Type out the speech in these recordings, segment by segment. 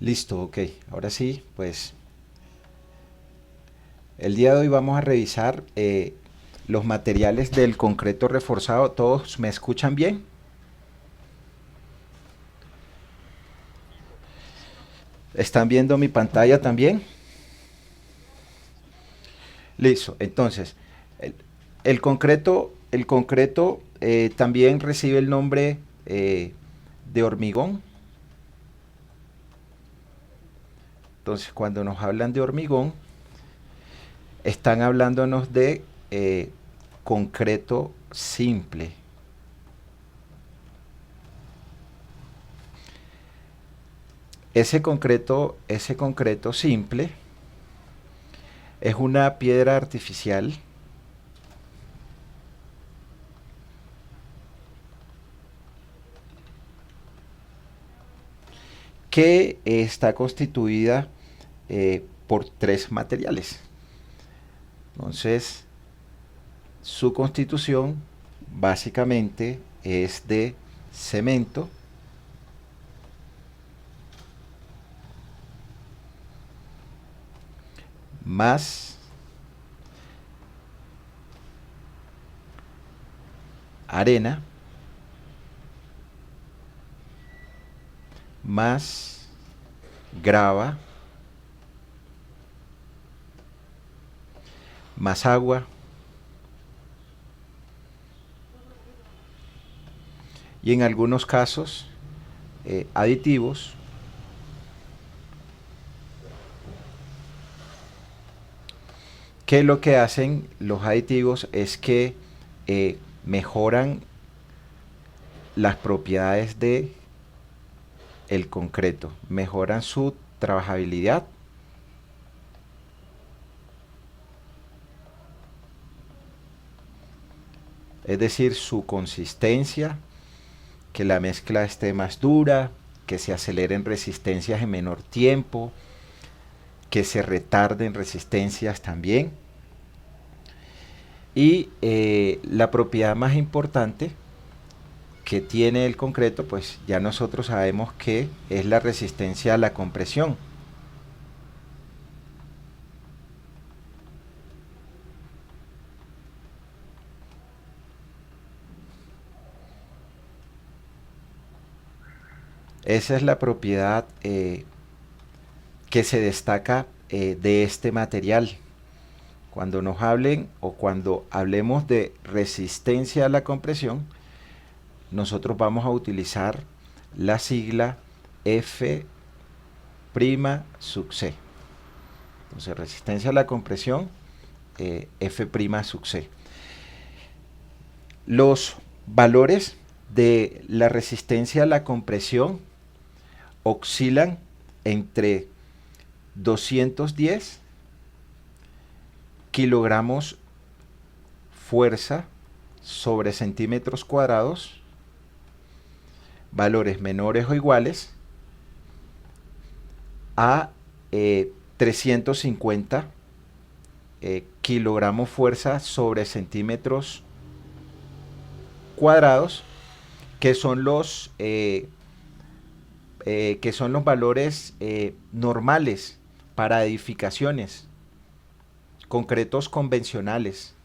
Listo, ok. Ahora sí, pues el día de hoy vamos a revisar los materiales del concreto reforzado. ¿Todos me escuchan bien? ¿Están viendo mi pantalla también? Listo. Entonces, el, el concreto también recibe el nombre de hormigón. Entonces, cuando nos hablan de hormigón, están hablándonos de concreto simple. Ese concreto simple es una piedra artificial que está constituida por tres materiales. Entonces, su constitución básicamente es de cemento, más arena, más grava, más agua y en algunos casos aditivos que lo que hacen los aditivos es que mejoran las propiedades de el concreto, mejoran su trabajabilidad, es decir, su consistencia, que la mezcla esté más dura, que se aceleren resistencias en menor tiempo, que se retarden resistencias también. Y la propiedad más importante que tiene el concreto, pues ya nosotros sabemos que es la resistencia a la compresión. Esa es la propiedad que se destaca de este material. Cuando nos hablen o cuando hablemos de resistencia a la compresión, nosotros vamos a utilizar la sigla F' sub C. Entonces, resistencia a la compresión, F' sub C. Los valores de la resistencia a la compresión oscilan entre 210 kilogramos fuerza sobre centímetros cuadrados, valores menores o iguales a 350 kilogramos fuerza sobre centímetros cuadrados, que son los valores normales para edificaciones, concretos convencionales.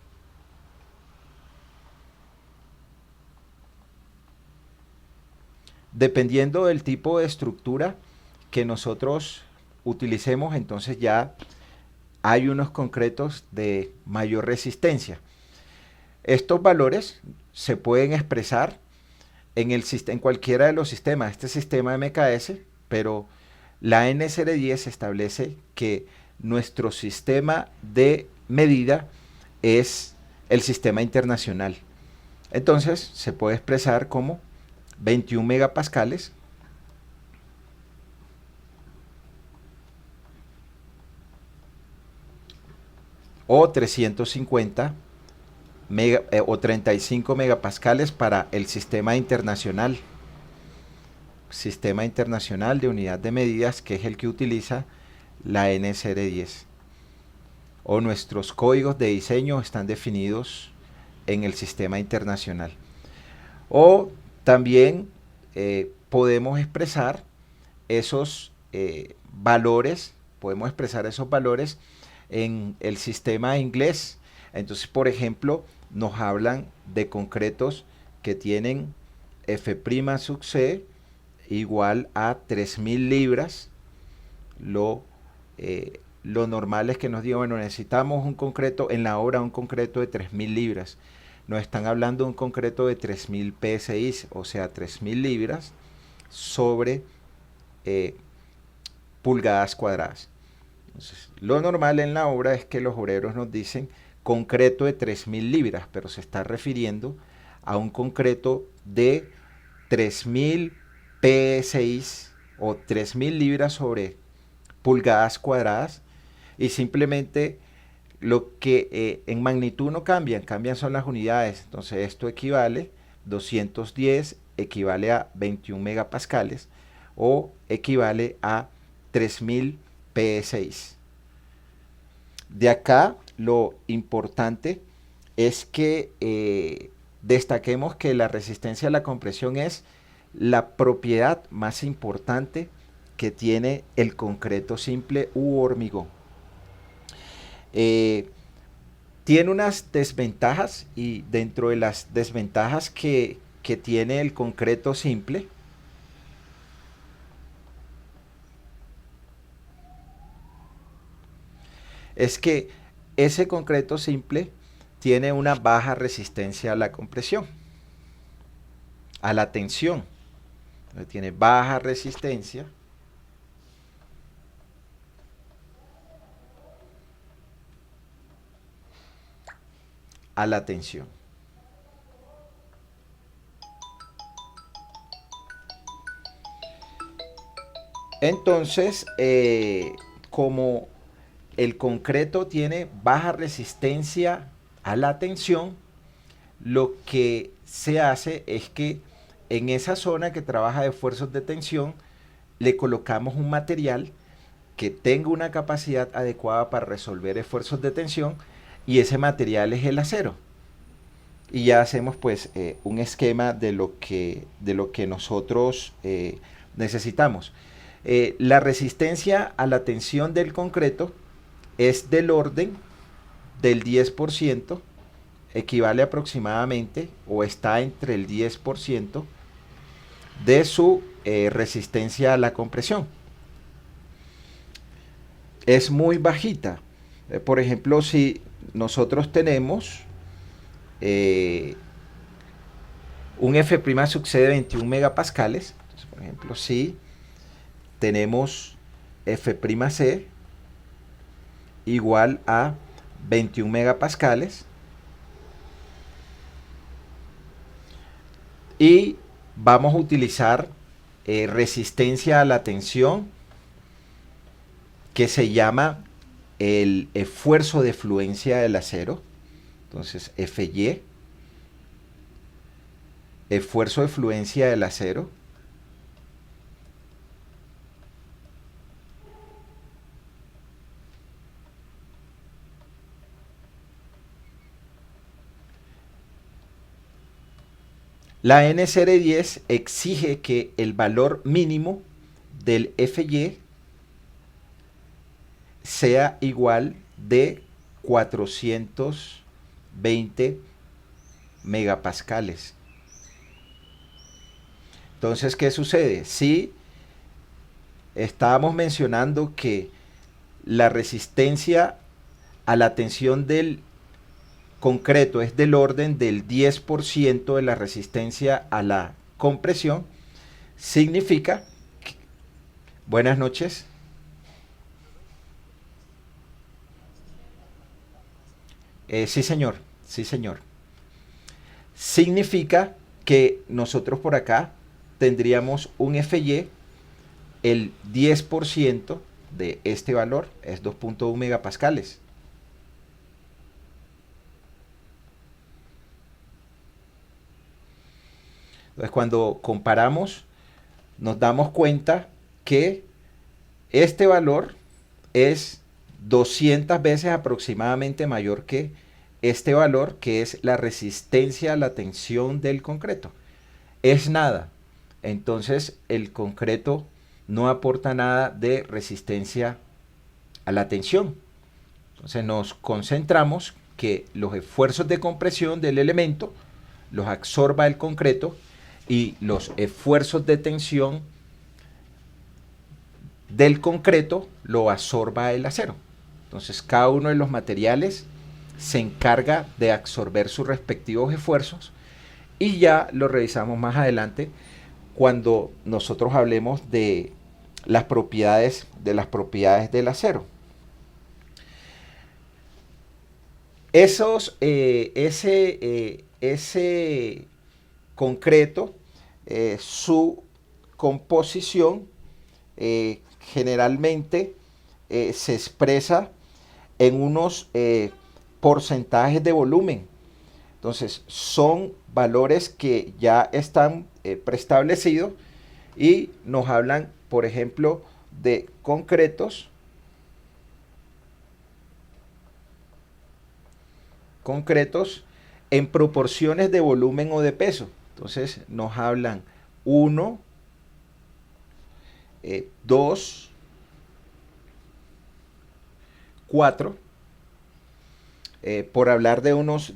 Dependiendo del tipo de estructura que nosotros utilicemos, entonces ya hay unos concretos de mayor resistencia. Estos valores se pueden expresar en cualquiera de los sistemas. Este sistema MKS, pero la NSR10 establece que nuestro sistema de medida es el sistema internacional. Entonces se puede expresar como 21 megapascales o 350 o 35 megapascales para el sistema internacional de unidad de medidas, que es el que utiliza la NSR10. O nuestros códigos de diseño están definidos en el sistema internacional. O también podemos expresar esos valores, podemos expresar esos valores en el sistema inglés. Entonces, por ejemplo, nos hablan de concretos que tienen F' sub C igual a 3.000 libras. Lo normal es que nos digan, bueno, necesitamos un concreto, en la obra un concreto de 3.000 libras. Nos están hablando de un concreto de 3.000 PSI, o sea, 3.000 libras sobre pulgadas cuadradas. Entonces, lo normal en la obra es que los obreros nos dicen concreto de 3.000 libras, pero se está refiriendo a un concreto de 3.000 PSI o 3.000 libras sobre pulgadas cuadradas, y simplemente lo que en magnitud no cambian son las unidades. Entonces esto equivale, 210 equivale a 21 megapascales o equivale a 3.000 PSI. De acá lo importante es que destaquemos que la resistencia a la compresión es la propiedad más importante que tiene el concreto simple u hormigón. Tiene unas desventajas, y dentro de las desventajas que tiene el concreto simple es que ese concreto simple tiene una baja resistencia a la compresión, a la tensión. Tiene baja resistencia a la tensión. Entonces, como el concreto tiene baja resistencia a la tensión, lo que se hace es que en esa zona que trabaja de esfuerzos de tensión le colocamos un material que tenga una capacidad adecuada para resolver esfuerzos de tensión, y ese material es el acero. Y ya hacemos pues un esquema de lo que nosotros necesitamos. La resistencia a la tensión del concreto es del orden del 10%, equivale aproximadamente, o está entre el 10% de su resistencia a la compresión. Es muy bajita. Por ejemplo, si nosotros tenemos un F' sub C de 21 megapascales, entonces, por ejemplo, si tenemos F'C igual a 21 megapascales, y vamos a utilizar resistencia a la tensión, que se llama el esfuerzo de fluencia del acero. Entonces Fy, esfuerzo de fluencia del acero, la NSR 10 exige que el valor mínimo del Fy sea igual de 420 megapascales. Entonces, ¿qué sucede? Si estábamos mencionando que la resistencia a la tensión del concreto es del orden del 10% de la resistencia a la compresión, significa que, buenas noches. Sí, señor, sí, señor. Significa que nosotros por acá tendríamos un Fy, el 10% de este valor es 2.1 megapascales. Entonces, cuando comparamos, nos damos cuenta que este valor es 200 veces aproximadamente mayor que este valor, que es la resistencia a la tensión del concreto. Es nada. Entonces el concreto no aporta nada de resistencia a la tensión. Entonces nos concentramos que los esfuerzos de compresión del elemento los absorba el concreto y los esfuerzos de tensión del concreto lo absorba el acero. Entonces cada uno de los materiales se encarga de absorber sus respectivos esfuerzos y ya lo revisamos más adelante cuando nosotros hablemos de las propiedades del acero. Ese concreto, su composición generalmente se expresa en unos porcentajes de volumen. Entonces son valores que ya están preestablecidos y nos hablan, por ejemplo, de concretos en proporciones de volumen o de peso. Entonces nos hablan 1, 2, 4, por hablar de unos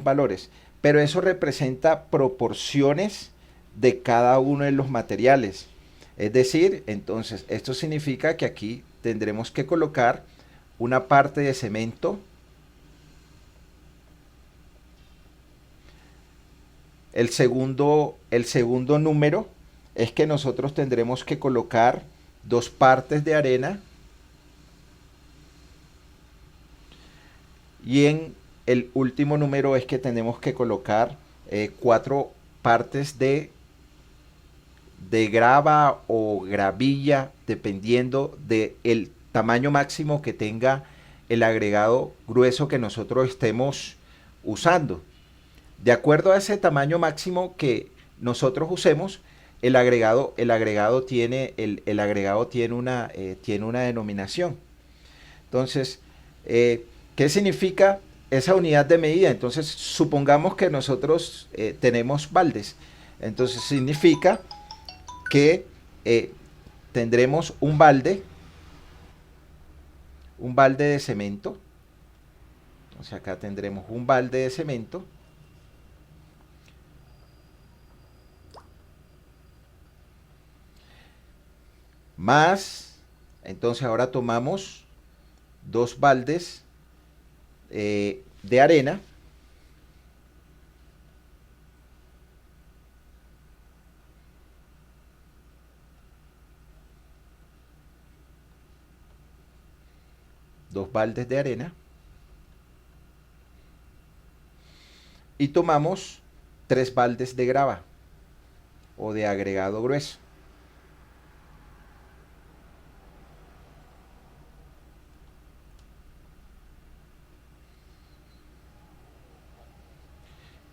valores. Pero eso representa proporciones de cada uno de los materiales. Es decir, entonces esto significa que aquí tendremos que colocar una parte de cemento, el segundo número es que nosotros tendremos que colocar 2 partes de arena y en el último número es que tenemos que colocar 4 partes de grava o gravilla, dependiendo del tamaño máximo que tenga el agregado grueso que nosotros estemos usando. De acuerdo a ese tamaño máximo que nosotros usemos, el agregado tiene una denominación. Entonces, ¿qué significa esa unidad de medida? Entonces, supongamos que nosotros tenemos baldes. Entonces, significa que tendremos un balde de cemento. Entonces, acá tendremos un balde de cemento. Más, entonces ahora tomamos 2 baldes de arena. Y tomamos 3 baldes de grava o de agregado grueso.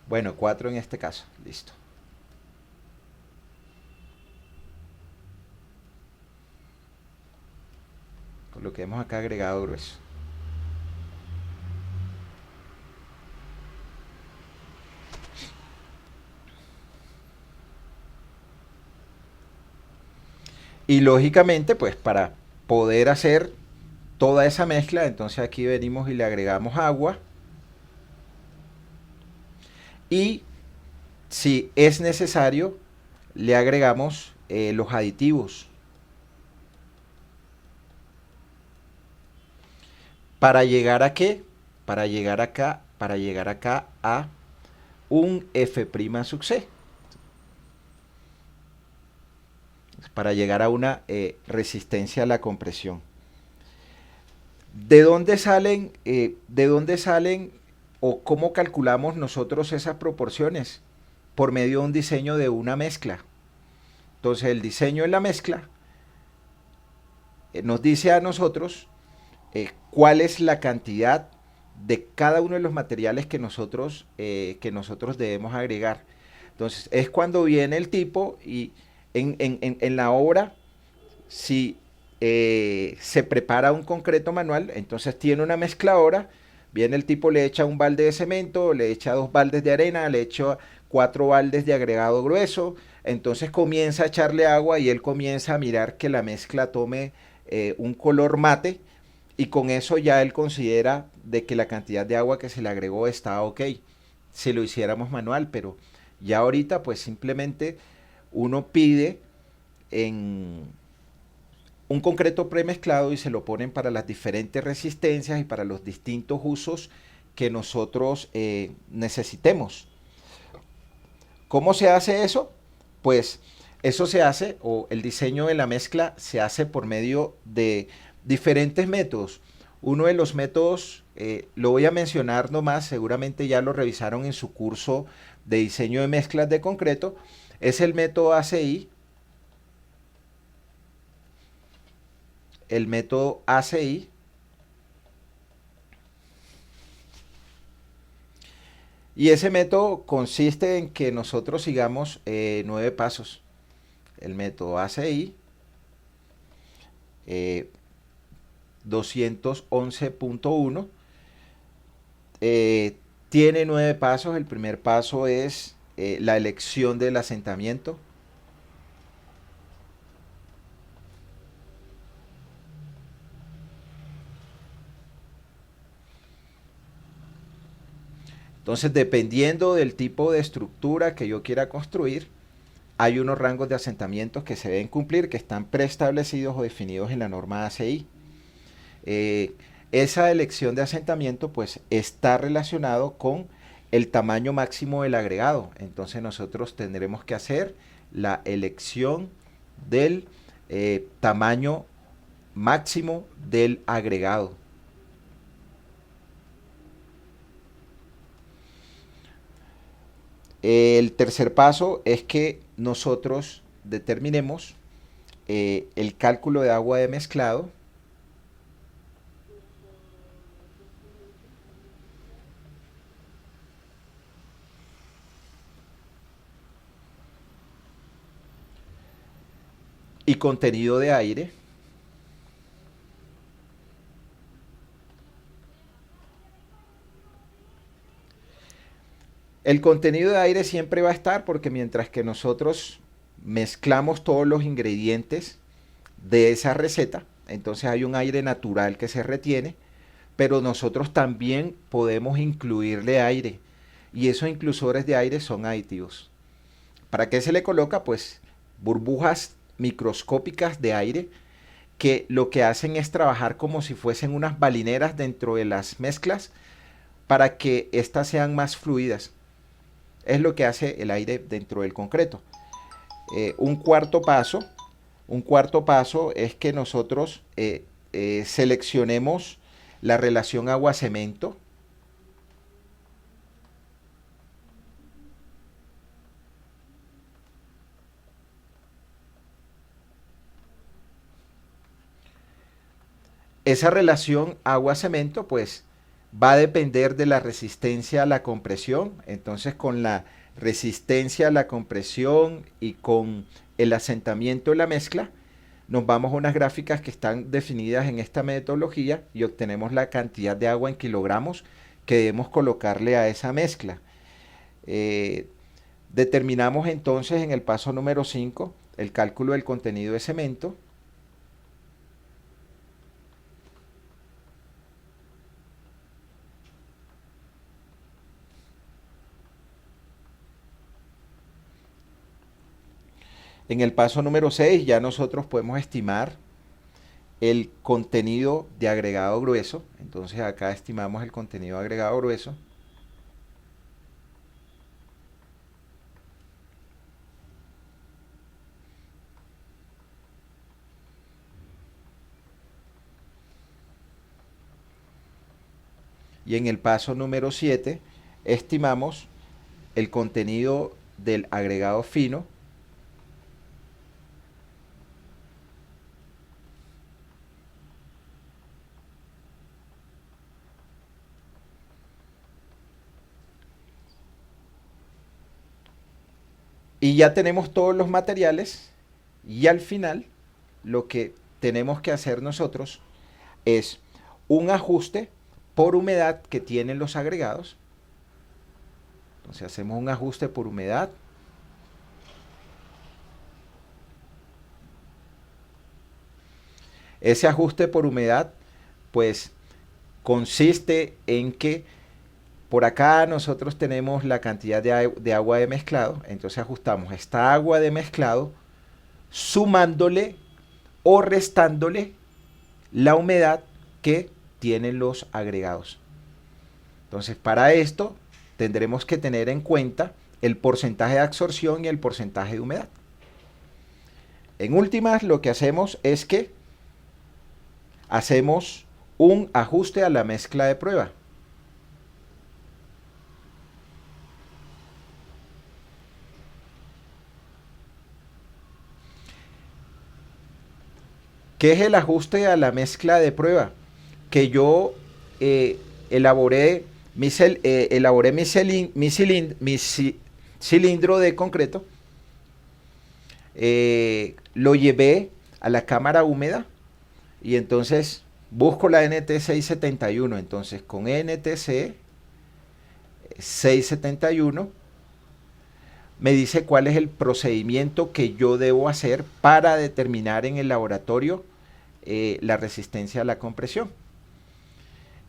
Bueno, 4 en este caso, listo. Coloquemos acá agregado grueso. Y lógicamente, pues para poder hacer toda esa mezcla, entonces aquí venimos y le agregamos agua. Y si es necesario, le agregamos los aditivos. ¿Para llegar a qué? Para llegar acá a un F' sub C. Para llegar a una resistencia a la compresión. ¿De dónde salen o cómo calculamos nosotros esas proporciones? Por medio de un diseño de una mezcla. Entonces el diseño de la mezcla nos dice a nosotros cuál es la cantidad de cada uno de los materiales que nosotros debemos agregar. Entonces es cuando viene el tipo y en la obra, si se prepara un concreto manual, entonces tiene una mezcladora, viene el tipo, le echa un balde de cemento, le echa 2 baldes de arena, le echa 4 baldes de agregado grueso, Entonces comienza a echarle agua y él comienza a mirar que la mezcla tome un color mate, y con eso ya él considera de que la cantidad de agua que se le agregó está ok. Si lo hiciéramos manual, pero ya ahorita pues simplemente uno pide en un concreto premezclado y se lo ponen para las diferentes resistencias y para los distintos usos que nosotros necesitemos. ¿Cómo se hace eso? Pues eso se hace, o el diseño de la mezcla se hace por medio de diferentes métodos. Uno de los métodos, lo voy a mencionar nomás, seguramente ya lo revisaron en su curso de diseño de mezclas de concreto, es el método ACI. El método ACI y ese método consiste en que nosotros sigamos 9 pasos. El método ACI 211.1 tiene 9 pasos. El primer paso es la elección del asentamiento. Entonces, dependiendo del tipo de estructura que yo quiera construir, hay unos rangos de asentamientos que se deben cumplir, que están preestablecidos o definidos en la norma ACI. Esa elección de asentamiento pues está relacionado con el tamaño máximo del agregado. Entonces nosotros tendremos que hacer la elección del tamaño máximo del agregado. El tercer paso es que nosotros determinemos el cálculo de agua de mezclado. Y contenido de aire. El contenido de aire siempre va a estar porque mientras que nosotros mezclamos todos los ingredientes de esa receta, entonces hay un aire natural que se retiene, pero nosotros también podemos incluirle aire y esos inclusores de aire son aditivos. ¿Para qué se le coloca? Pues burbujas microscópicas de aire que lo que hacen es trabajar como si fuesen unas balineras dentro de las mezclas para que éstas sean más fluidas. Es lo que hace el aire dentro del concreto. Un cuarto paso es que nosotros seleccionemos la relación agua-cemento. Esa relación agua-cemento pues va a depender de la resistencia a la compresión. Entonces con la resistencia a la compresión y con el asentamiento de la mezcla, nos vamos a unas gráficas que están definidas en esta metodología y obtenemos la cantidad de agua en kilogramos que debemos colocarle a esa mezcla. Determinamos entonces en el paso número 5 el cálculo del contenido de cemento. En el paso número 6 ya nosotros podemos estimar el contenido de agregado grueso. Entonces acá estimamos el contenido de agregado grueso. Y en el paso número 7 estimamos el contenido del agregado fino. Y ya tenemos todos los materiales y al final lo que tenemos que hacer nosotros es un ajuste por humedad que tienen los agregados. Entonces hacemos un ajuste por humedad. Ese ajuste por humedad, pues, consiste en que por acá nosotros tenemos la cantidad de agua de mezclado, entonces ajustamos esta agua de mezclado sumándole o restándole la humedad que tienen los agregados. Entonces, para esto tendremos que tener en cuenta el porcentaje de absorción y el porcentaje de humedad. En últimas, lo que hacemos es que hacemos un ajuste a la mezcla de prueba. ¿Qué es el ajuste a la mezcla de prueba? Que yo elaboré mi cilindro de concreto, lo llevé a la cámara húmeda y entonces busco la NT 671. Entonces con NTC 671 me dice cuál es el procedimiento que yo debo hacer para determinar en el laboratorio la resistencia a la compresión.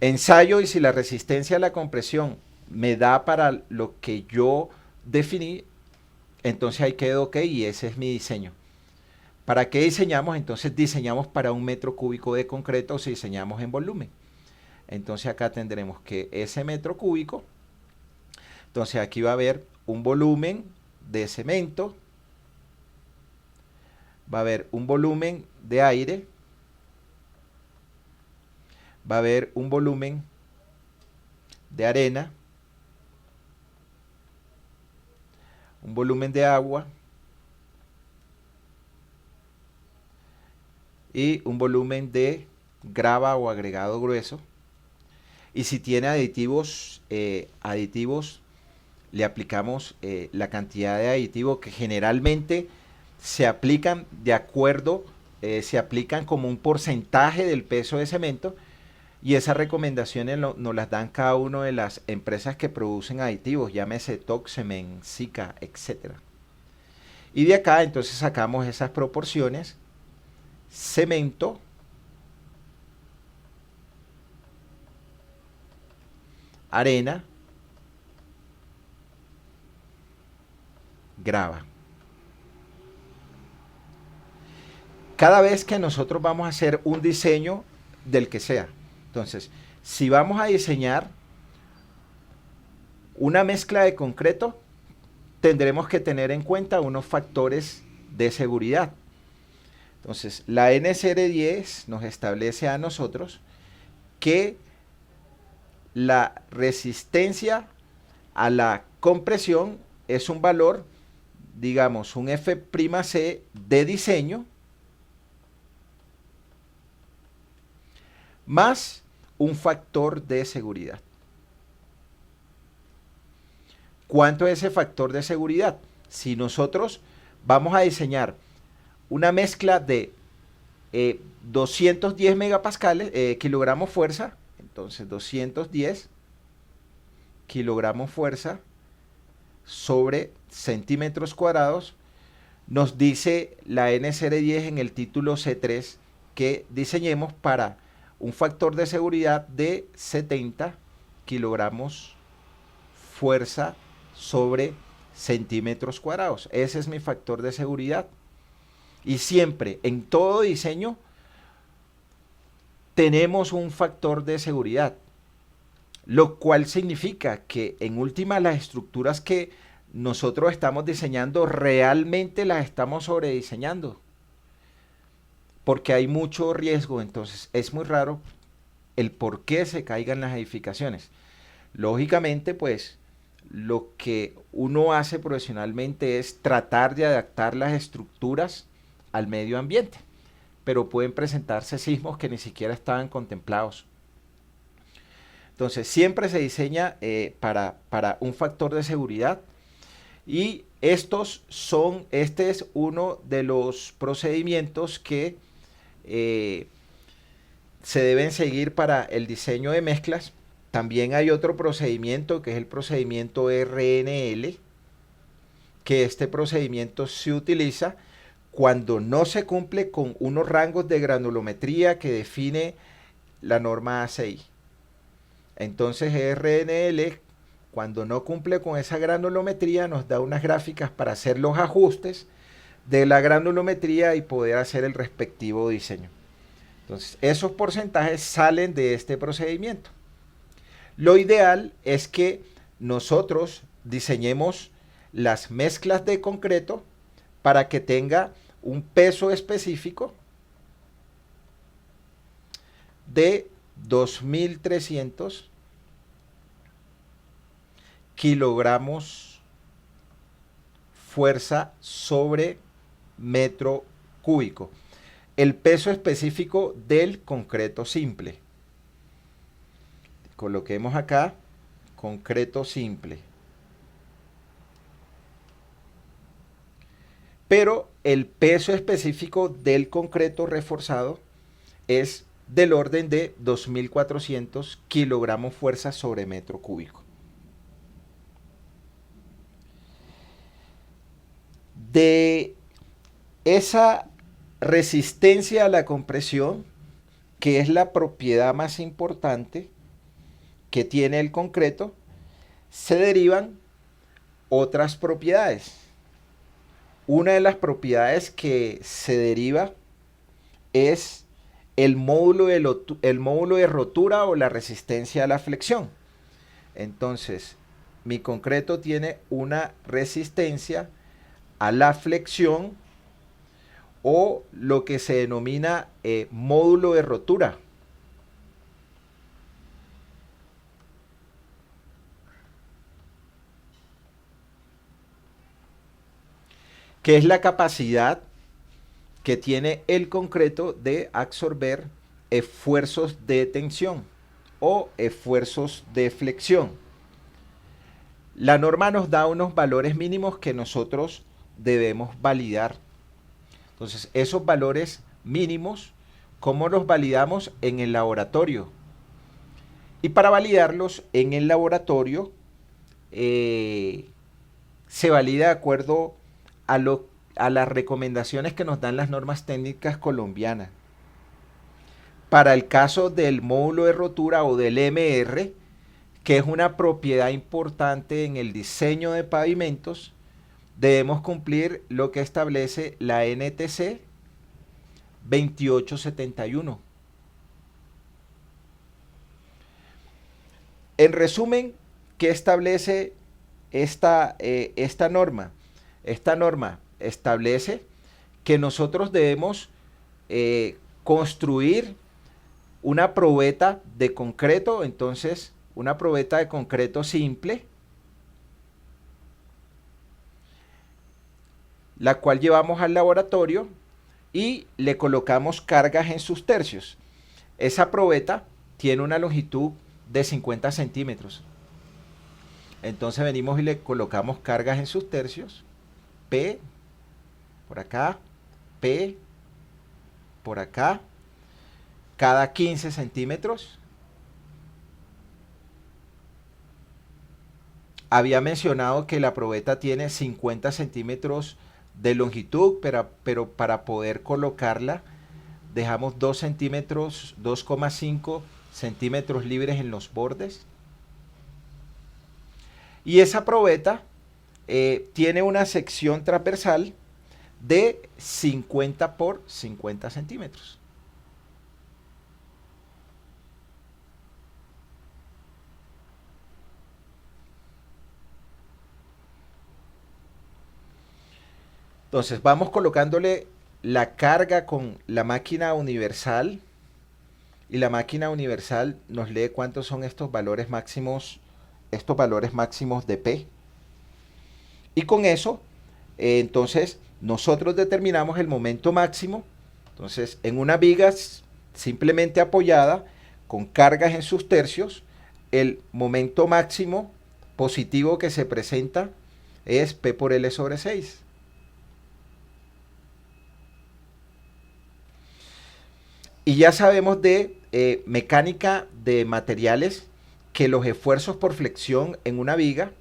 Ensayo y si la resistencia a la compresión me da para lo que yo definí, entonces ahí quedó ok y ese es mi diseño. ¿Para qué diseñamos? Entonces diseñamos para 1 metro cúbico de concreto si diseñamos en volumen. Entonces acá tendremos que ese metro cúbico, entonces aquí va a haber un volumen de cemento, va a haber un volumen de aire, va a haber un volumen de arena, un volumen de agua y un volumen de grava o agregado grueso. Y si tiene aditivos, le aplicamos la cantidad de aditivo que generalmente se aplican de acuerdo, se aplican como un porcentaje del peso de cemento. Y esas recomendaciones nos las dan cada una de las empresas que producen aditivos, llámese Toxemen, Sika, etc. Y de acá entonces sacamos esas proporciones: cemento, arena, grava. Cada vez que nosotros vamos a hacer un diseño del que sea, entonces, si vamos a diseñar una mezcla de concreto, tendremos que tener en cuenta unos factores de seguridad. Entonces, la NSR 10 nos establece a nosotros que la resistencia a la compresión es un valor, digamos, un F'C de diseño más un factor de seguridad. ¿Cuánto es ese factor de seguridad? Si nosotros vamos a diseñar una mezcla de 210 megapascales, kilogramos fuerza, entonces 210 kilogramos fuerza sobre centímetros cuadrados, nos dice la NSR 10 en el título C3 que diseñemos para un factor de seguridad de 70 kilogramos fuerza sobre centímetros cuadrados. Ese es mi factor de seguridad. Y siempre, en todo diseño, tenemos un factor de seguridad, lo cual significa que en última las estructuras que nosotros estamos diseñando realmente las estamos sobrediseñando, porque hay mucho riesgo. Entonces es muy raro el por qué se caigan las edificaciones. Lógicamente, pues lo que uno hace profesionalmente es tratar de adaptar las estructuras al medio ambiente, pero pueden presentarse sismos que ni siquiera estaban contemplados. Entonces siempre se diseña para un factor de seguridad, y este es uno de los procedimientos que se deben seguir para el diseño de mezclas. También hay otro procedimiento que es el procedimiento RNL, que este procedimiento se utiliza cuando no se cumple con unos rangos de granulometría que define la norma ACI. Entonces RNL, cuando no cumple con esa granulometría, nos da unas gráficas para hacer los ajustes de la granulometría y poder hacer el respectivo diseño. Entonces, esos porcentajes salen de este procedimiento. Lo ideal es que nosotros diseñemos las mezclas de concreto para que tenga un peso específico de 2.300 kilogramos fuerza sobre metro cúbico. El peso específico del concreto simple. Coloquemos acá concreto simple. Pero el peso específico del concreto reforzado es del orden de 2.400 kilogramos fuerza sobre metro cúbico. De esa resistencia a la compresión, que es la propiedad más importante que tiene el concreto, se derivan otras propiedades. Una de las propiedades que se deriva es el módulo de rotura o la resistencia a la flexión. Entonces, mi concreto tiene una resistencia a la flexión o lo que se denomina módulo de rotura. Que es la capacidad que tiene el concreto de absorber esfuerzos de tensión o esfuerzos de flexión. La norma nos da unos valores mínimos que nosotros debemos validar. Entonces, esos valores mínimos, ¿cómo los validamos? En el laboratorio. Y para validarlos en el laboratorio, se valida de acuerdo a las recomendaciones que nos dan las normas técnicas colombianas. Para el caso del módulo de rotura o del MR, que es una propiedad importante en el diseño de pavimentos, debemos cumplir lo que establece la NTC 2871. En resumen, ¿qué establece esta norma? Esta norma establece que nosotros debemos construir una probeta de concreto, entonces una probeta de concreto simple, la cual llevamos al laboratorio y le colocamos cargas en sus tercios. Esa probeta tiene una longitud de 50 centímetros. Entonces venimos y le colocamos cargas en sus tercios. P, por acá, P, por acá, cada 15 centímetros. Había mencionado que la probeta tiene 50 centímetros de longitud, pero para poder colocarla dejamos 2 centímetros, 2,5 centímetros libres en los bordes. Y esa probeta tiene una sección transversal de 50 por 50 centímetros. Entonces vamos colocándole la carga con la máquina universal y la máquina universal nos lee cuántos son estos valores máximos de P. Y con eso, entonces nosotros determinamos el momento máximo. Entonces en una viga simplemente apoyada con cargas en sus tercios, el momento máximo positivo que se presenta es P por L sobre 6. Y ya sabemos de mecánica de materiales que los esfuerzos por flexión en una viga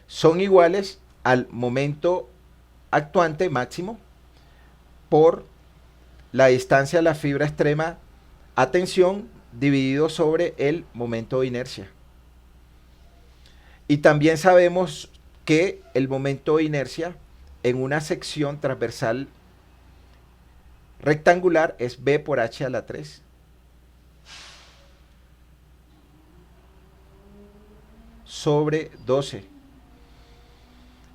son iguales al momento actuante máximo por la distancia a la fibra extrema a tensión dividido sobre el momento de inercia. Y también sabemos que el momento de inercia en una sección transversal rectangular es B por H a la 3. Sobre 12.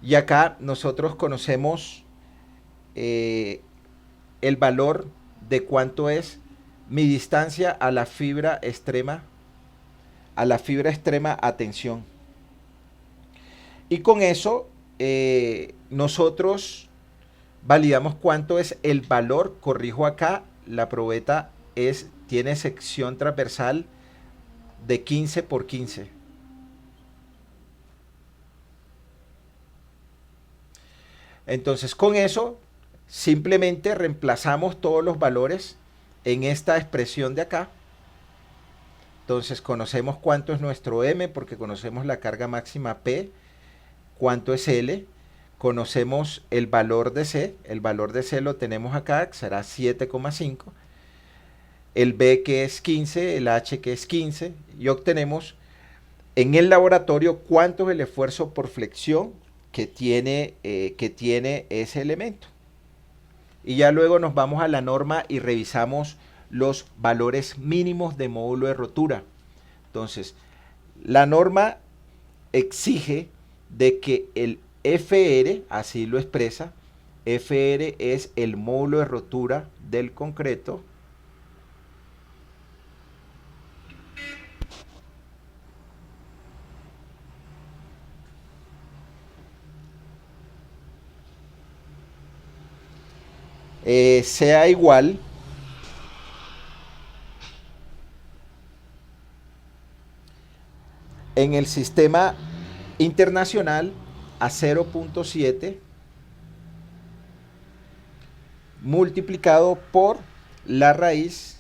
Y acá nosotros conocemos el valor de cuánto es mi distancia a la fibra extrema a tensión. Y con eso nosotros validamos cuánto es el valor. Corrijo acá, la probeta tiene sección transversal de 15 por 15. Entonces con eso simplemente reemplazamos todos los valores en esta expresión de acá. Entonces conocemos cuánto es nuestro M porque conocemos la carga máxima P, cuánto es L, conocemos el valor de C lo tenemos acá, que será 7,5, el B que es 15, el H que es 15, y obtenemos en el laboratorio cuánto es el esfuerzo por flexión que tiene ese elemento. Y ya luego nos vamos a la norma y revisamos los valores mínimos de módulo de rotura. Entonces, la norma exige de que el FR, así lo expresa, FR es el módulo de rotura del concreto sea igual en el sistema internacional a 0.7 multiplicado por la raíz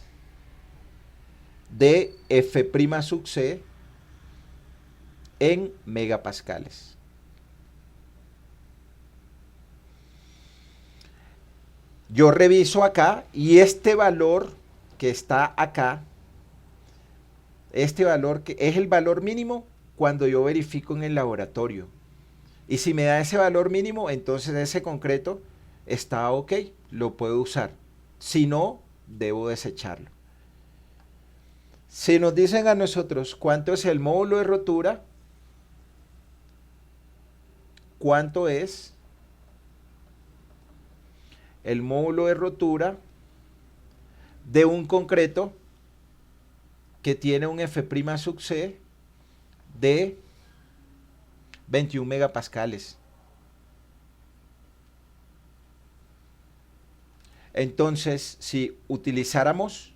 de F' sub C en megapascales. Yo reviso acá y este valor que está acá, este valor que es el valor mínimo cuando yo verifico en el laboratorio. Y si me da ese valor mínimo, entonces ese concreto está ok, lo puedo usar. Si no, debo desecharlo. Si nos dicen a nosotros cuánto es el módulo de rotura, cuánto es el módulo de rotura de un concreto que tiene un F' sub C de 21 megapascales. Entonces, si utilizáramos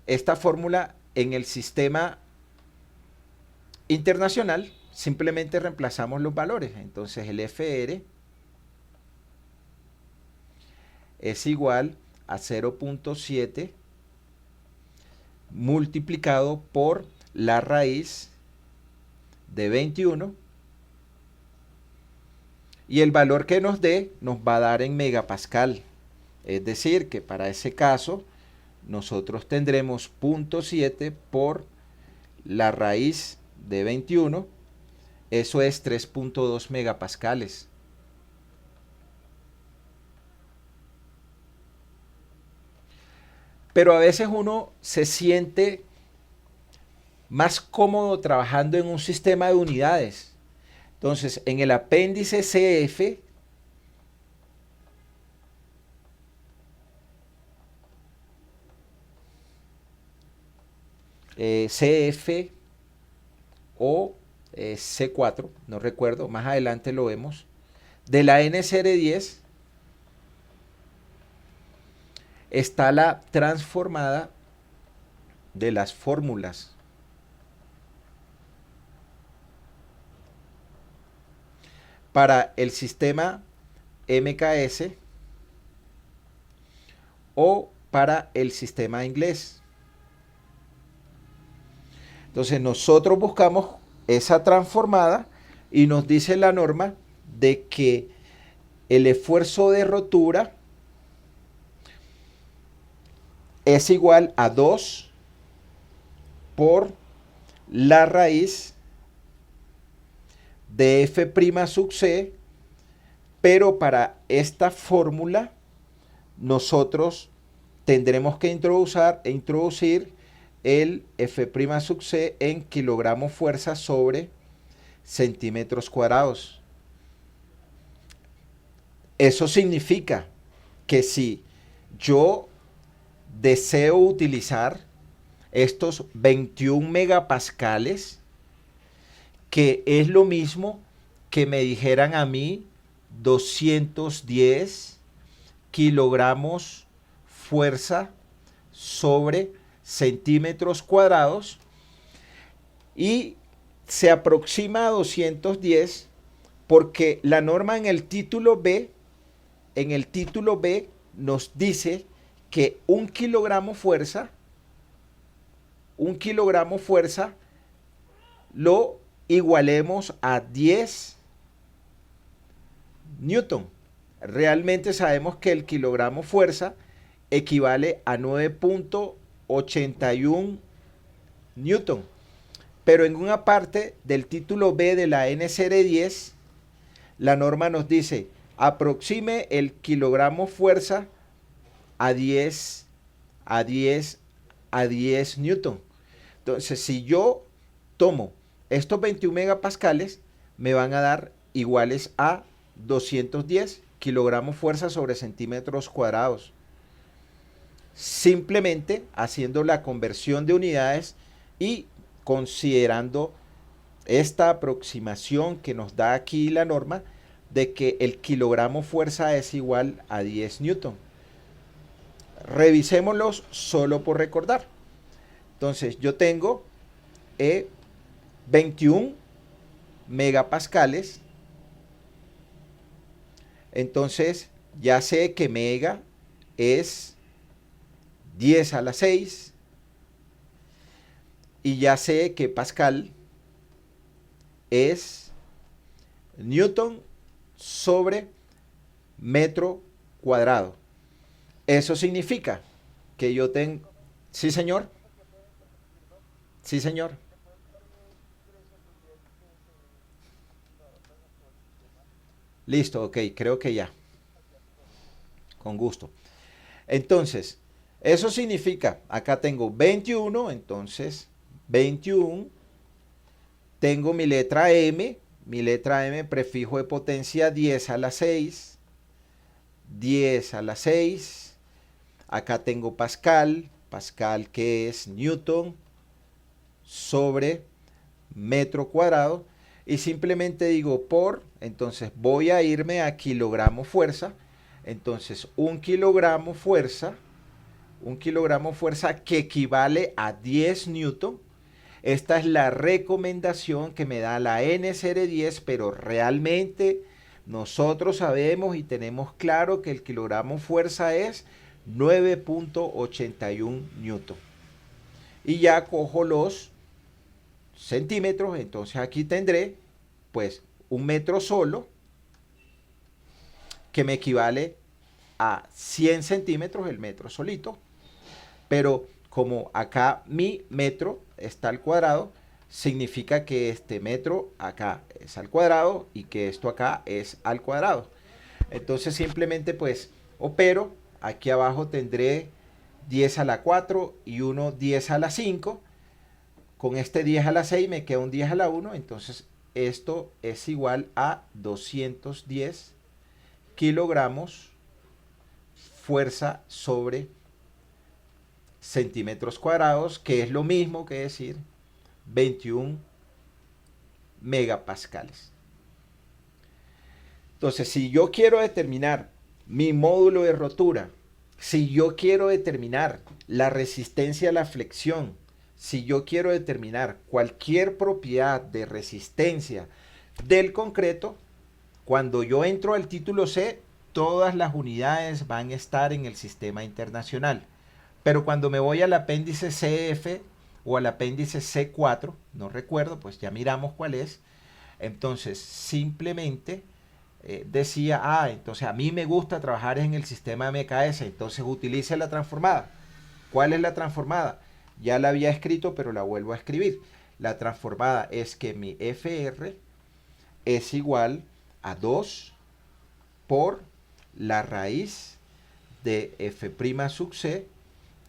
esta fórmula en el sistema internacional, simplemente reemplazamos los valores. Entonces, el FR es igual a 0.7 multiplicado por la raíz de 21 y el valor que nos dé nos va a dar en megapascal. Es decir, que para ese caso nosotros tendremos 0.7 por la raíz de 21, eso es 3.2 megapascales. Pero a veces uno se siente más cómodo trabajando en un sistema de unidades. Entonces, en el apéndice CF, CF o C4, no recuerdo, más adelante lo vemos, de la NCR10 está la transformada de las fórmulas. Para el sistema MKS o para el sistema inglés. Entonces nosotros buscamos esa transformada y nos dice la norma de que el esfuerzo de rotura es igual a 2 por la raíz de F' sub C, pero para esta fórmula nosotros tendremos que introducir el F' sub C en kilogramos fuerza sobre centímetros cuadrados. Eso significa que si yo deseo utilizar estos 21 megapascales, que es lo mismo que me dijeran a mí 210 kilogramos fuerza sobre centímetros cuadrados, y se aproxima a 210 porque la norma en el título B nos dice que un kilogramo fuerza lo igualemos a 10 newton. Realmente sabemos que el kilogramo fuerza equivale a 9.81 newton. Pero en una parte del título B de la NCR 10, la norma nos dice, aproxime el kilogramo fuerza a 10 newton. Entonces, si yo tomo estos 21 megapascales, me van a dar iguales a 210 kilogramos fuerza sobre centímetros cuadrados. Simplemente haciendo la conversión de unidades y considerando esta aproximación que nos da aquí la norma de que el kilogramo fuerza es igual a 10 newton. Revisémoslos solo por recordar. Entonces yo tengo 21 megapascales. Entonces ya sé que mega es 10 a la 6 y ya sé que pascal es newton sobre metro cuadrado. Eso significa que yo tengo... Sí, señor. Sí, señor. Listo, ok, creo que ya. Con gusto. Entonces, eso significa, acá tengo 21, entonces 21, tengo mi letra M prefijo de potencia 10 a la 6, 10 a la 6, acá tengo pascal que es newton sobre metro cuadrado, y simplemente digo entonces voy a irme a kilogramo fuerza, entonces un kilogramo fuerza que equivale a 10 newton. Esta es la recomendación que me da la NCR 10, pero realmente nosotros sabemos y tenemos claro que el kilogramo fuerza es 9.81 newton. Y ya cojo los centímetros, entonces aquí tendré pues un metro solo que me equivale a 100 centímetros, el metro solito, pero como acá mi metro está al cuadrado, significa que este metro acá es al cuadrado y que esto acá es al cuadrado. Entonces simplemente pues opero, aquí abajo tendré 10 a la 4 y uno 10 a la 5. Con este 10 a la 6 me queda un 10 a la 1, entonces esto es igual a 210 kilogramos fuerza sobre centímetros cuadrados, que es lo mismo que decir 21 megapascales. Entonces, si yo quiero determinar mi módulo de rotura, si yo quiero determinar la resistencia a la flexión, si yo quiero determinar cualquier propiedad de resistencia del concreto, cuando yo entro al título C, todas las unidades van a estar en el sistema internacional. Pero cuando me voy al apéndice CF o al apéndice C4, no recuerdo, pues ya miramos cuál es, Entonces, simplemente decía, entonces a mí me gusta trabajar en el sistema MKS, entonces utilice la transformada. ¿Cuál es la transformada? Ya la había escrito, pero la vuelvo a escribir. La transformada es que mi FR es igual a 2 por la raíz de F' sub C,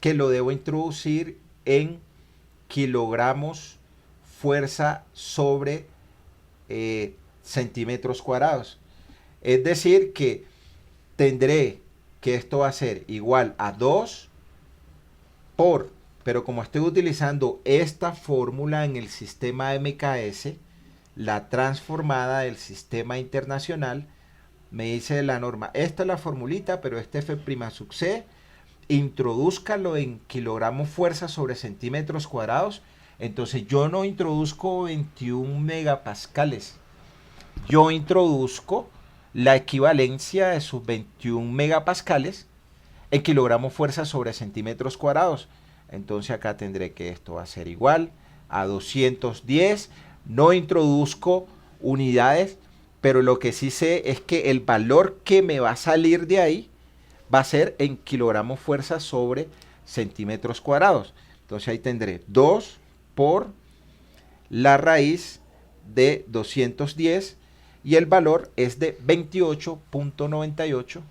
que lo debo introducir en kilogramos fuerza sobre centímetros cuadrados. Es decir que tendré que esto va a ser igual a 2 por, pero como estoy utilizando esta fórmula en el sistema MKS, la transformada del sistema internacional, me dice la norma, esta es la formulita, pero este F' sub C, introdúzcalo en kilogramos fuerza sobre centímetros cuadrados. Entonces yo no introduzco 21 megapascales, yo introduzco la equivalencia de sus 21 megapascales en kilogramos fuerza sobre centímetros cuadrados. Entonces acá tendré que esto va a ser igual a 210. No introduzco unidades, pero lo que sí sé es que el valor que me va a salir de ahí va a ser en kilogramos fuerza sobre centímetros cuadrados. Entonces ahí tendré 2 por la raíz de 210 y el valor es de 28.98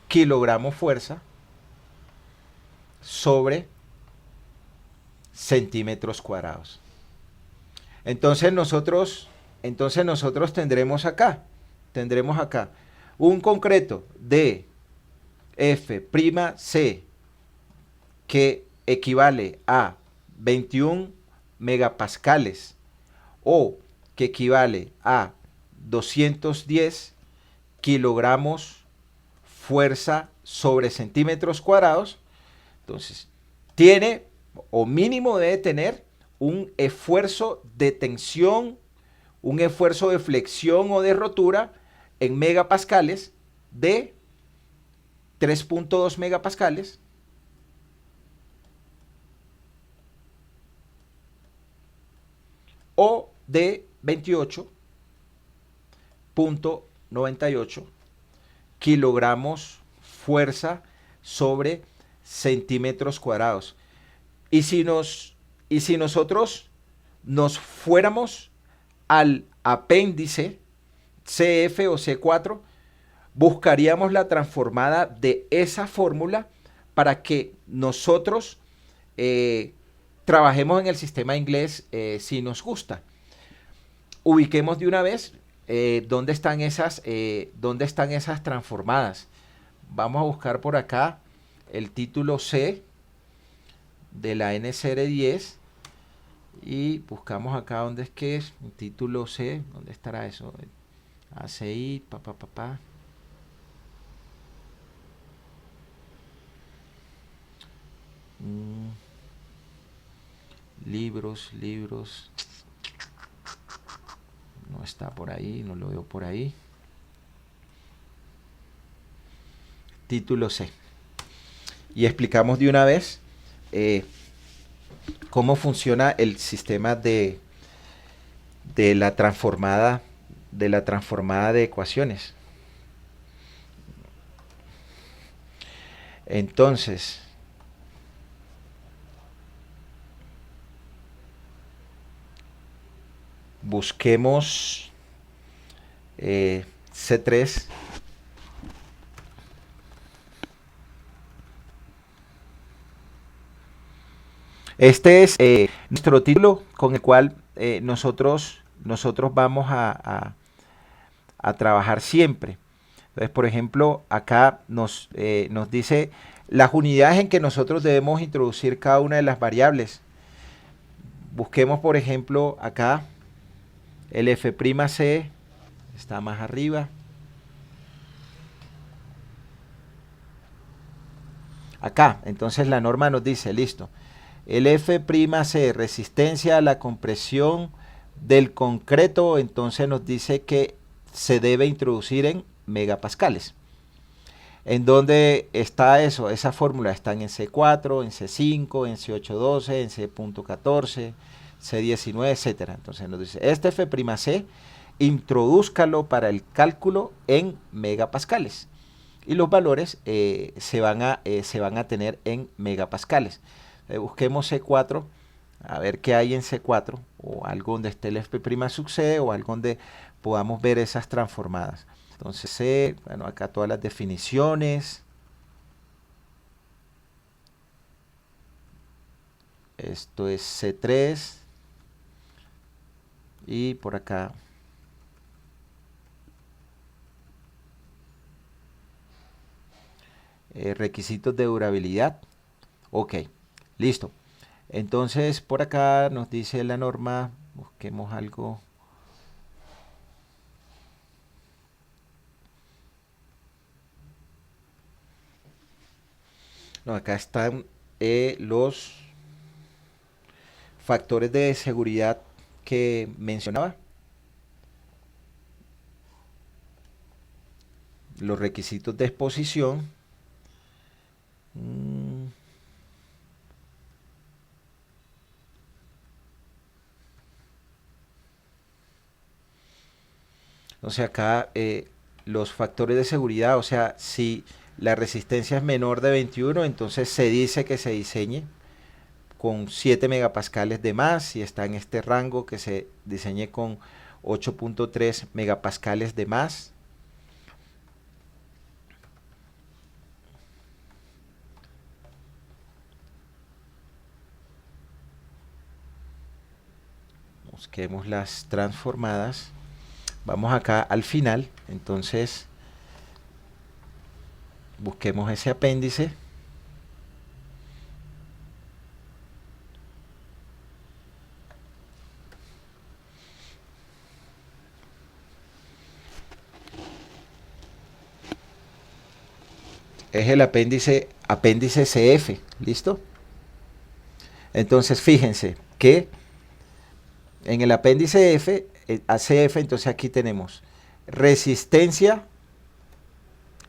kilogramos fuerza sobre centímetros cuadrados. Entonces nosotros tendremos acá un concreto de F'C que equivale a 21 megapascales o que equivale a 210 kilogramos fuerza sobre centímetros cuadrados. Entonces tiene o mínimo debe tener un esfuerzo de tensión, un esfuerzo de flexión o de rotura en megapascales de 3.2 megapascales o de 28.98 kilogramos fuerza sobre centímetros cuadrados. Y si nosotros nos fuéramos al apéndice CF o C4, buscaríamos la transformada de esa fórmula para que nosotros trabajemos en el sistema inglés si nos gusta. Ubiquemos de una vez dónde están esas transformadas. Vamos a buscar por acá el título C de la NCR10 y buscamos acá dónde es que es el título C, dónde estará eso, ACI, libros, no está por ahí, no lo veo por ahí. Título C. Y explicamos de una vez cómo funciona el sistema de la transformada de ecuaciones. Entonces, busquemos C3. Este es nuestro título con el cual nosotros vamos a trabajar siempre. Entonces, por ejemplo, acá nos dice las unidades en que nosotros debemos introducir cada una de las variables. Busquemos, por ejemplo, acá el F'C está más arriba. Acá, entonces la norma nos dice, listo, el F'C, resistencia a la compresión del concreto, entonces nos dice que se debe introducir en megapascales. ¿En dónde está eso? Esa fórmula está en C4, en C5, en C812, en C.14, C19, etcétera. Entonces nos dice, este F'C, introdúzcalo para el cálculo en megapascales. Y los valores se van a tener en megapascales. Busquemos C4, a ver qué hay en C4, o algo donde esté el F'C, o algo donde podamos ver esas transformadas. Entonces, bueno, acá todas las definiciones. Esto es C3. Y por acá. Requisitos de durabilidad. Ok, listo. Entonces, por acá nos dice la norma, busquemos algo. No, acá están los factores de seguridad que mencionaba. Los requisitos de exposición. O sea, acá los factores de seguridad, o sea, si la resistencia es menor de 21, entonces se dice que se diseñe con 7 megapascales de más. Si está en este rango, que se diseñe con 8.3 megapascales de más. Busquemos las transformadas. Vamos acá al final, entonces busquemos ese apéndice. Es el apéndice CF, ¿listo? Entonces fíjense que en el apéndice F, ACF, entonces aquí tenemos resistencia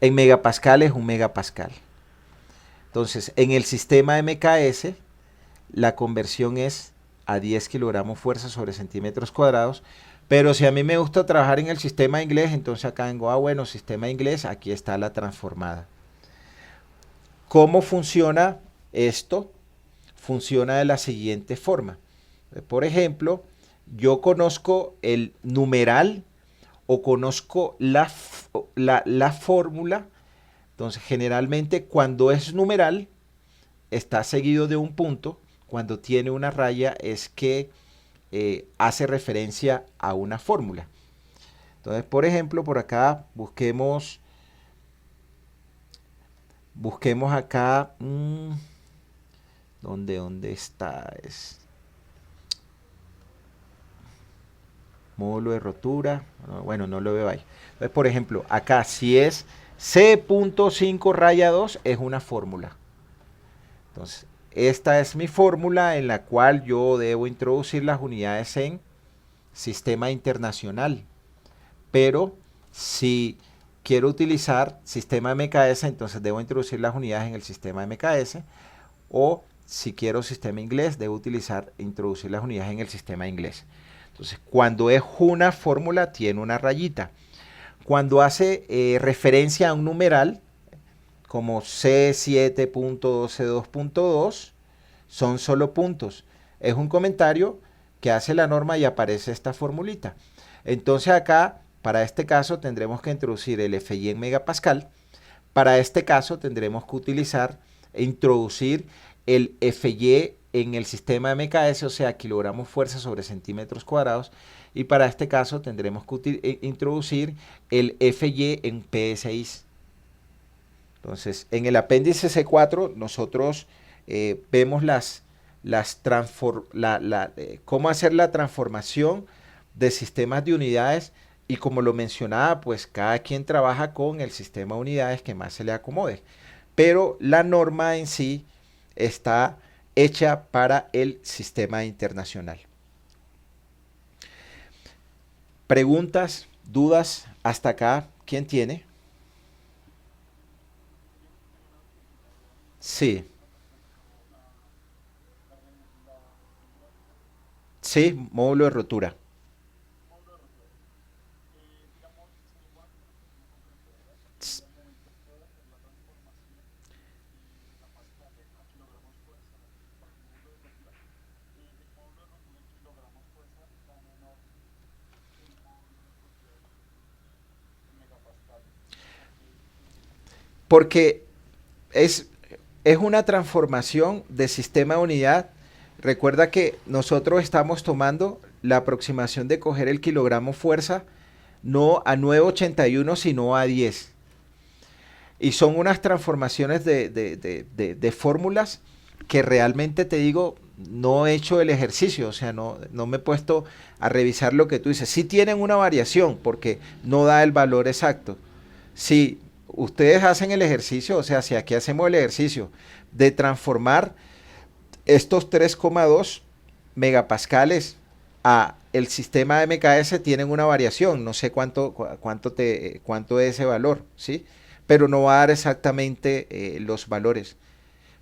en megapascales, 1 megapascal. Entonces, en el sistema MKS, la conversión es a 10 kilogramos fuerza sobre centímetros cuadrados. Pero si a mí me gusta trabajar en el sistema inglés, entonces acá vengo, bueno, sistema inglés, aquí está la transformada. ¿Cómo funciona esto? Funciona de la siguiente forma. Por ejemplo, yo conozco el numeral o conozco la fórmula. Entonces, generalmente cuando es numeral, está seguido de un punto. Cuando tiene una raya es que hace referencia a una fórmula. Entonces, por ejemplo, por acá busquemos acá, ¿dónde está? Módulo de rotura, bueno, no lo veo ahí. Entonces, por ejemplo, acá si es C.5 raya 2 es una fórmula. Entonces, esta es mi fórmula en la cual yo debo introducir las unidades en sistema internacional. Pero si quiero utilizar sistema MKS, entonces debo introducir las unidades en el sistema MKS. O si quiero sistema inglés, debo introducir las unidades en el sistema inglés. Entonces, cuando es una fórmula, tiene una rayita. Cuando hace referencia a un numeral, como C7.12.2.2, son solo puntos. Es un comentario que hace la norma y aparece esta formulita. Entonces acá, para este caso, tendremos que introducir el FY en megapascal. Para este caso, tendremos que introducir el FY en el sistema MKS, o sea, kilogramos fuerza sobre centímetros cuadrados. Y para este caso, tendremos que introducir el FY en PSI. Entonces, en el apéndice C4 nosotros vemos cómo hacer la transformación de sistemas de unidades y como lo mencionaba, pues cada quien trabaja con el sistema de unidades que más se le acomode. Pero la norma en sí está hecha para el sistema internacional. Preguntas, dudas, hasta acá, ¿quién tiene? Sí, sí, módulo de rotura. S- Porque es, es una transformación de sistema de unidad. Recuerda que nosotros estamos tomando la aproximación de coger el kilogramo fuerza no a 9,81 sino a 10. Y son unas transformaciones de fórmulas que realmente te digo, no he hecho el ejercicio, o sea, no me he puesto a revisar lo que tú dices. Sí tienen una variación porque no da el valor exacto. Si ustedes hacen el ejercicio, o sea, si aquí hacemos el ejercicio de transformar estos 3,2 megapascales a el sistema MKS tienen una variación, no sé cuánto es ese valor, ¿sí? Pero no va a dar exactamente los valores.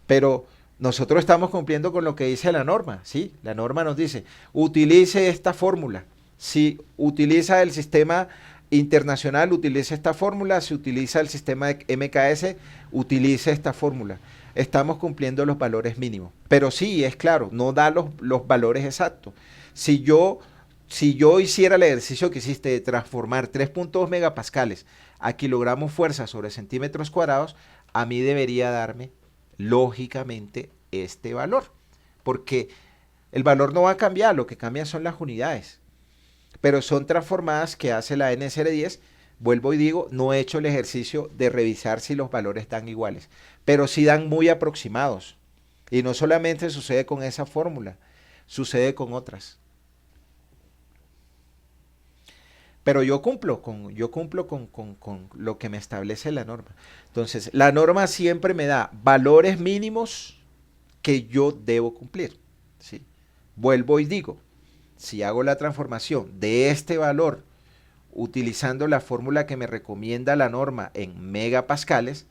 Pero nosotros estamos cumpliendo con lo que dice la norma, ¿sí? La norma nos dice, utilice esta fórmula. Si utiliza el sistema internacional, utilice esta fórmula. Si utiliza el sistema de MKS, utilice esta fórmula. Estamos cumpliendo los valores mínimos. Pero sí, es claro, no da los valores exactos. Si yo, si yo hiciera el ejercicio que hiciste de transformar 3,2 megapascales a kilogramos fuerza sobre centímetros cuadrados, a mí debería darme lógicamente este valor. Porque el valor no va a cambiar, lo que cambian son las unidades. Pero son transformadas que hace la NSR10. Vuelvo y digo, no he hecho el ejercicio de revisar si los valores dan iguales, pero sí dan muy aproximados. Y no solamente sucede con esa fórmula, sucede con otras. Pero yo cumplo con lo que me establece la norma. Entonces, la norma siempre me da valores mínimos que yo debo cumplir. ¿Sí? Vuelvo y digo, si hago la transformación de este valor utilizando la fórmula que me recomienda la norma en megapascales,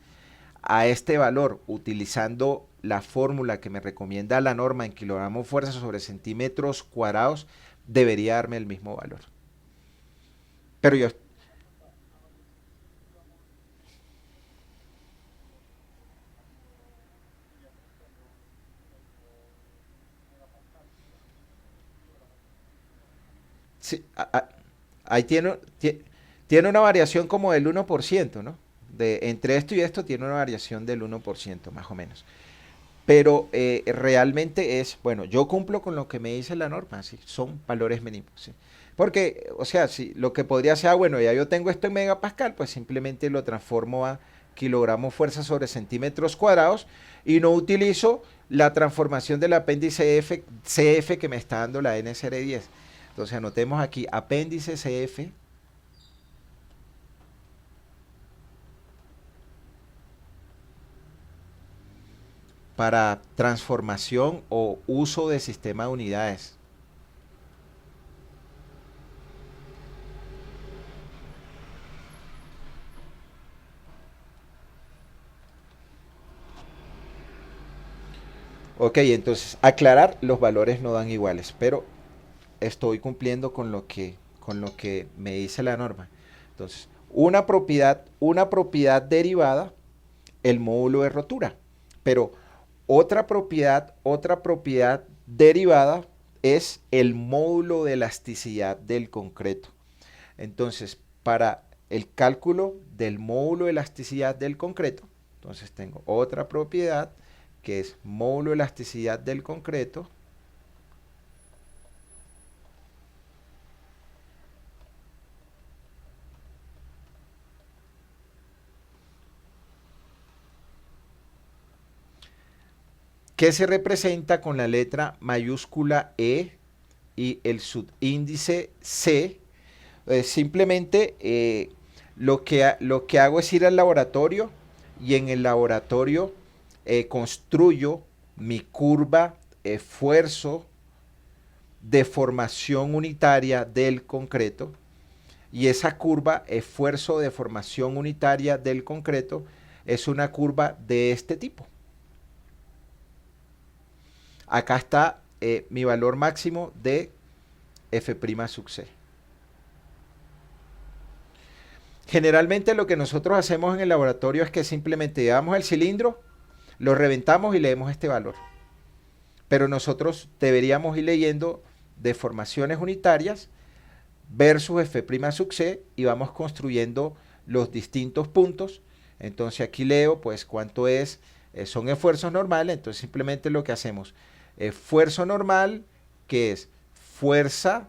a este valor utilizando la fórmula que me recomienda la norma en kilogramos fuerza sobre centímetros cuadrados, debería darme el mismo valor. Pero yo, sí, ahí tiene una variación como del 1%, ¿no? Entre esto y esto tiene una variación del 1% más o menos. Pero realmente es, bueno, yo cumplo con lo que me dice la norma, ¿sí? Son valores mínimos, ¿sí? Porque, o sea, si lo que podría ser, bueno, ya yo tengo esto en megapascal, pues simplemente lo transformo a kilogramos fuerza sobre centímetros cuadrados y no utilizo la transformación del apéndice CF que me está dando la NSR10. Entonces anotemos aquí apéndice CF para transformación o uso de sistema de unidades. Ok, entonces aclarar, los valores no dan iguales, pero estoy cumpliendo con lo que me dice la norma. Entonces, una propiedad derivada, el módulo de rotura. Pero otra propiedad derivada es el módulo de elasticidad del concreto. Entonces, para el cálculo del módulo de elasticidad del concreto, entonces tengo otra propiedad que es módulo de elasticidad del concreto. Que se representa con la letra mayúscula E y el subíndice C. Simplemente lo que hago es ir al laboratorio y en el laboratorio construyo mi curva esfuerzo de formación unitaria del concreto y esa curva esfuerzo de formación unitaria del concreto es una curva de este tipo. acá está mi valor máximo de F' sub C. Generalmente lo que nosotros hacemos en el laboratorio es que simplemente llevamos el cilindro, lo reventamos y leemos este valor. Pero nosotros deberíamos ir leyendo deformaciones unitarias versus F' sub C y vamos construyendo los distintos puntos. Entonces aquí leo pues cuánto es, son esfuerzos normales, entonces simplemente lo que hacemos, esfuerzo normal, que es fuerza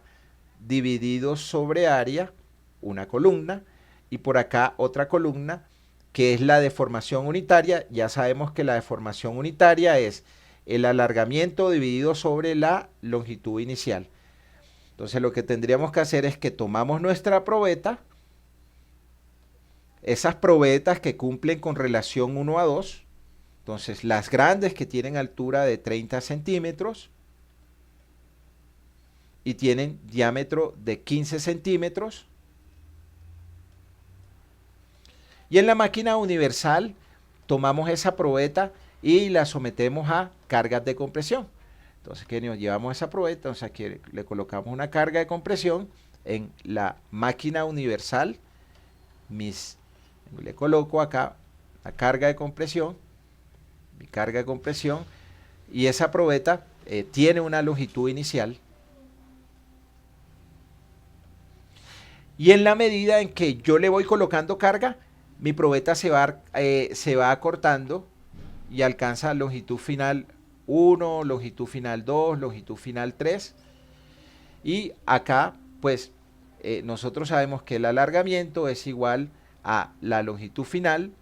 dividido sobre área, una columna, y por acá otra columna, que es la deformación unitaria. Ya sabemos que la deformación unitaria es el alargamiento dividido sobre la longitud inicial. Entonces lo que tendríamos que hacer es que tomamos nuestra probeta, esas probetas que cumplen con relación 1 a 2, entonces las grandes que tienen altura de 30 centímetros y tienen diámetro de 15 centímetros. Y en la máquina universal tomamos esa probeta y la sometemos a cargas de compresión. Entonces, ¿qué nos llevamos esa probeta? Entonces aquí le colocamos una carga de compresión en la máquina universal. Le coloco acá la carga de compresión, mi carga de compresión, y esa probeta tiene una longitud inicial. Y en la medida en que yo le voy colocando carga, mi probeta se va acortando y alcanza longitud final 1, longitud final 2, longitud final 3. Y acá, pues, nosotros sabemos que el alargamiento es igual a la longitud final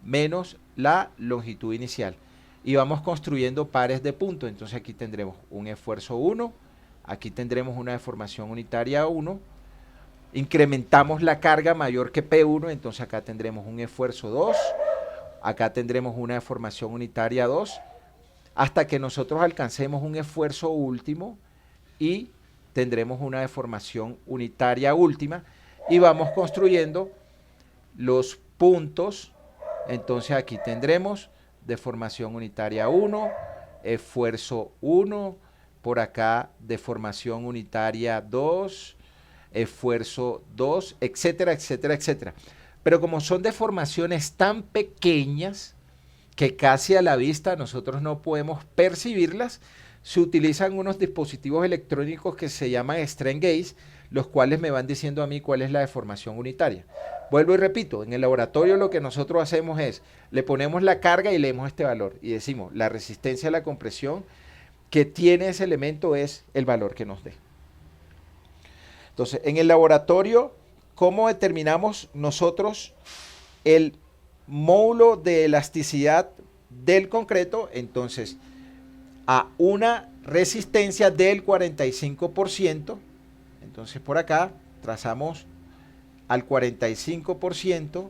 menos la longitud inicial. Y vamos construyendo pares de puntos. Entonces aquí tendremos un esfuerzo 1, aquí tendremos una deformación unitaria 1. Incrementamos la carga mayor que P1, entonces acá tendremos un esfuerzo 2, acá tendremos una deformación unitaria 2, hasta que nosotros alcancemos un esfuerzo último y tendremos una deformación unitaria última y vamos construyendo los puntos. Entonces aquí tendremos deformación unitaria 1, esfuerzo 1, por acá deformación unitaria 2, esfuerzo 2, etcétera, etcétera, etcétera. Pero como son deformaciones tan pequeñas que casi a la vista nosotros no podemos percibirlas, se utilizan unos dispositivos electrónicos que se llaman strain gauge, los cuales me van diciendo a mí cuál es la deformación unitaria. Vuelvo y repito, en el laboratorio lo que nosotros hacemos es, le ponemos la carga y leemos este valor y decimos, la resistencia a la compresión que tiene ese elemento es el valor que nos dé. Entonces, en el laboratorio, ¿cómo determinamos nosotros el módulo de elasticidad del concreto? Entonces, a una resistencia del 45%, entonces por acá trazamos al 45%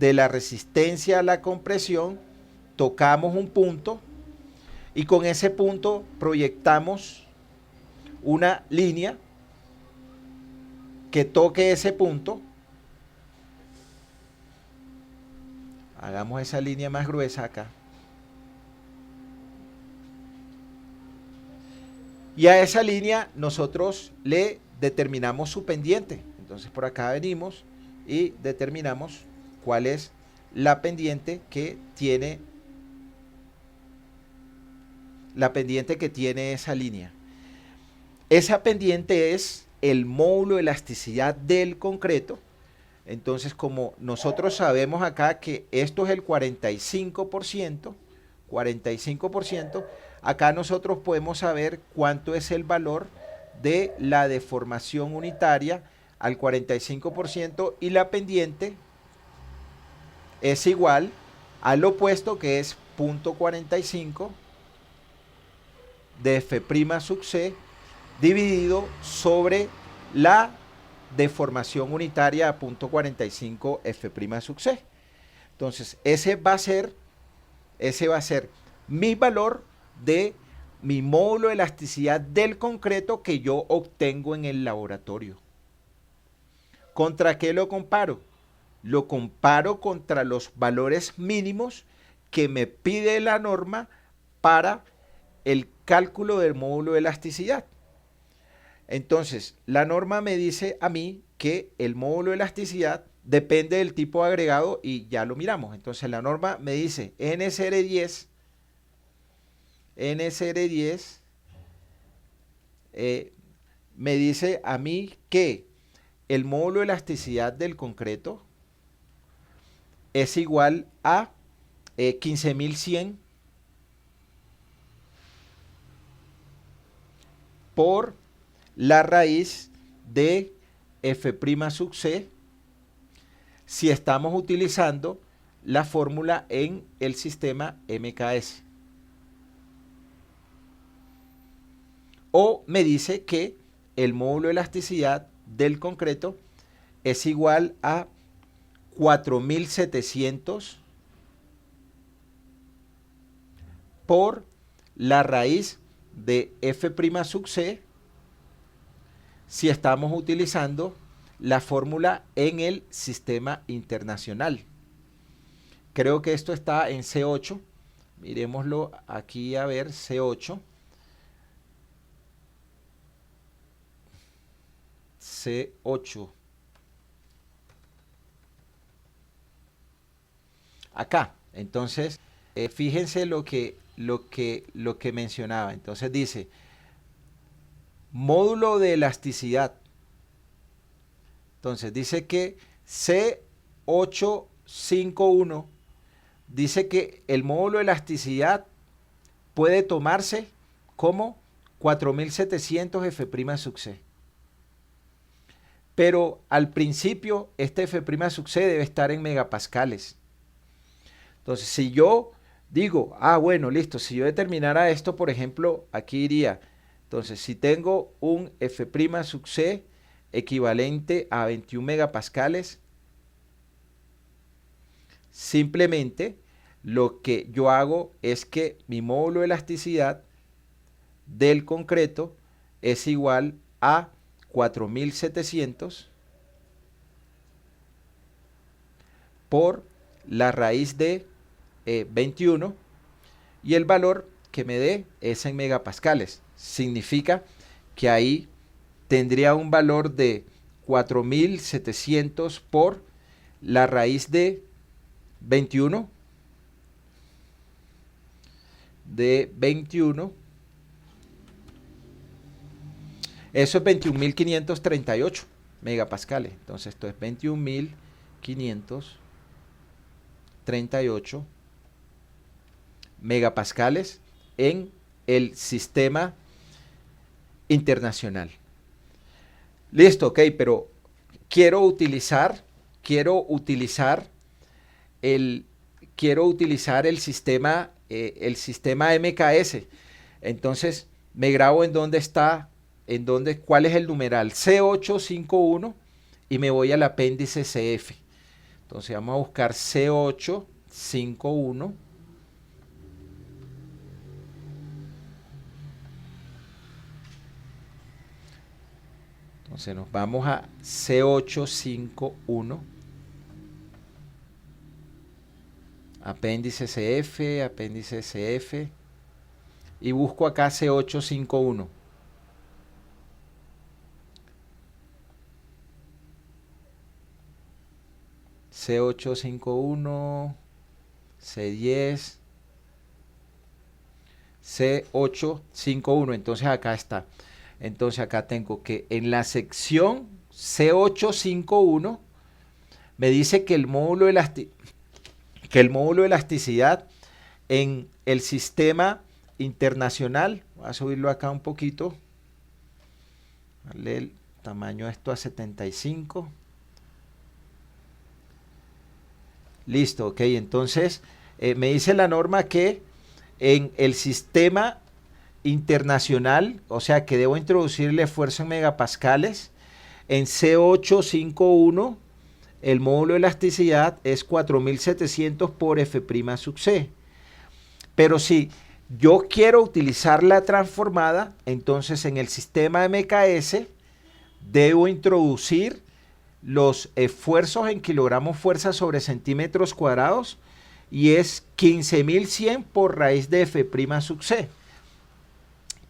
de la resistencia a la compresión, tocamos un punto y con ese punto proyectamos una línea que toque ese punto. Hagamos esa línea más gruesa acá. Y a esa línea nosotros le determinamos su pendiente. Entonces por acá venimos y determinamos cuál es la pendiente que tiene esa línea. Esa pendiente es el módulo de elasticidad del concreto. Entonces, como nosotros sabemos acá que esto es el 45%, acá nosotros podemos saber cuánto es el valor de la deformación unitaria al 45% y la pendiente es igual al opuesto, que es 0.45 de F' sub C dividido sobre la deformación unitaria a 0.45 F' sub C. Entonces, ese va a ser mi valor de mi módulo de elasticidad del concreto que yo obtengo en el laboratorio. ¿Contra qué lo comparo? Lo comparo contra los valores mínimos que me pide la norma para el cálculo del módulo de elasticidad. Entonces, la norma me dice a mí que el módulo de elasticidad depende del tipo de agregado y ya lo miramos. Entonces, la norma me dice NSR10, me dice a mí que el módulo de elasticidad del concreto es igual a 15.100 por la raíz de F' sub C si estamos utilizando la fórmula en el sistema MKS. O me dice que el módulo de elasticidad del concreto es igual a 4.700 por la raíz de F' sub C si estamos utilizando la fórmula en el sistema internacional. Creo que esto está en C8. Miremoslo aquí a ver, C8. C8. Acá. Entonces, fíjense lo que mencionaba. Entonces dice, módulo de elasticidad. Entonces dice que C851 dice que el módulo de elasticidad puede tomarse como 4.700 F' sub C. Pero al principio este F' sub C debe estar en megapascales. Entonces, si yo digo, bueno, listo, si yo determinara esto, por ejemplo, aquí iría, entonces, si tengo un F' sub C equivalente a 21 megapascales, simplemente lo que yo hago es que mi módulo de elasticidad del concreto es igual a 4.700 por la raíz de 21 y el valor que me dé es en megapascales. Significa que ahí tendría un valor de 4.700 por la raíz de 21 eso es 21.538 megapascales. Entonces esto es 21.538 megapascales en el sistema internacional. Listo, ok, pero quiero utilizar el sistema MKS. Entonces me grabo en dónde está, cuál es el numeral C851 y me voy al apéndice CF. Entonces vamos a buscar C851. Entonces nos vamos a C851, apéndice CF, y busco acá C851. C851, C10, C851, entonces acá está. Entonces acá tengo que en la sección C851 me dice que el módulo de elasticidad en el sistema internacional, voy a subirlo acá un poquito, darle el tamaño de esto a 75. Listo, ok, entonces me dice la norma que en el sistema internacional, o sea que debo introducirle esfuerzo en megapascales, en C851 el módulo de elasticidad es 4.700 por F' sub C. Pero si yo quiero utilizar la transformada, entonces en el sistema MKS debo introducir los esfuerzos en kilogramos fuerza sobre centímetros cuadrados y es 15.100 por raíz de f' sub c.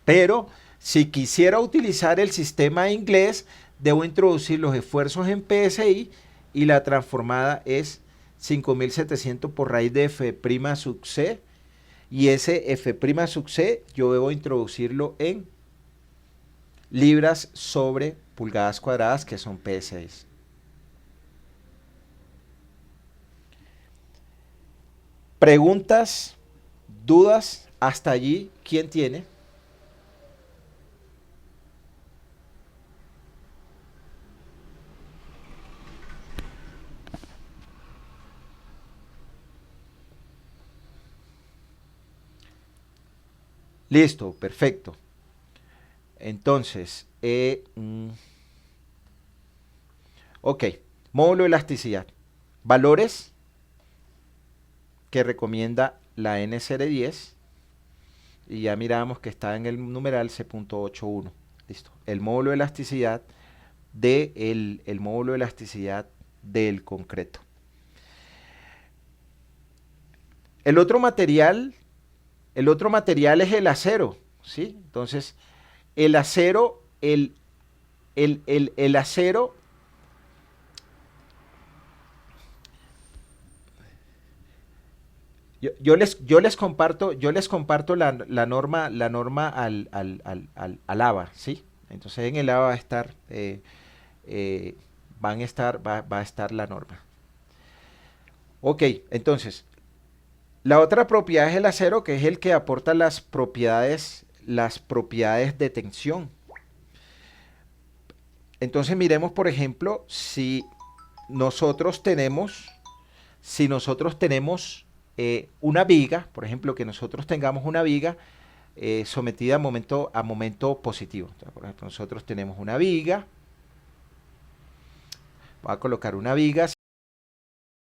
Pero si quisiera utilizar el sistema inglés, debo introducir los esfuerzos en PSI y la transformada es 5.700 por raíz de f' sub c, y ese f' sub c yo debo introducirlo en libras sobre pulgadas cuadradas, que son PSI. Preguntas, dudas, hasta allí, ¿quién tiene? Listo, perfecto. Entonces, ok, módulo de elasticidad. Valores que recomienda la NCR10. Y ya miramos que está en el numeral C.81. Listo. El módulo de elasticidad el módulo de elasticidad del concreto. El otro material es el acero, ¿sí? Entonces, el acero, el acero, yo les comparto la norma al ABA, ¿sí? Entonces en el ABA va a estar, va a estar la norma. Ok, entonces, la otra propiedad es el acero, que es el que aporta las propiedades de tensión. Entonces miremos, por ejemplo, si nosotros tenemos una viga, por ejemplo, que nosotros tengamos una viga sometida a momento positivo. Entonces, por ejemplo, nosotros tenemos una viga, voy a colocar una viga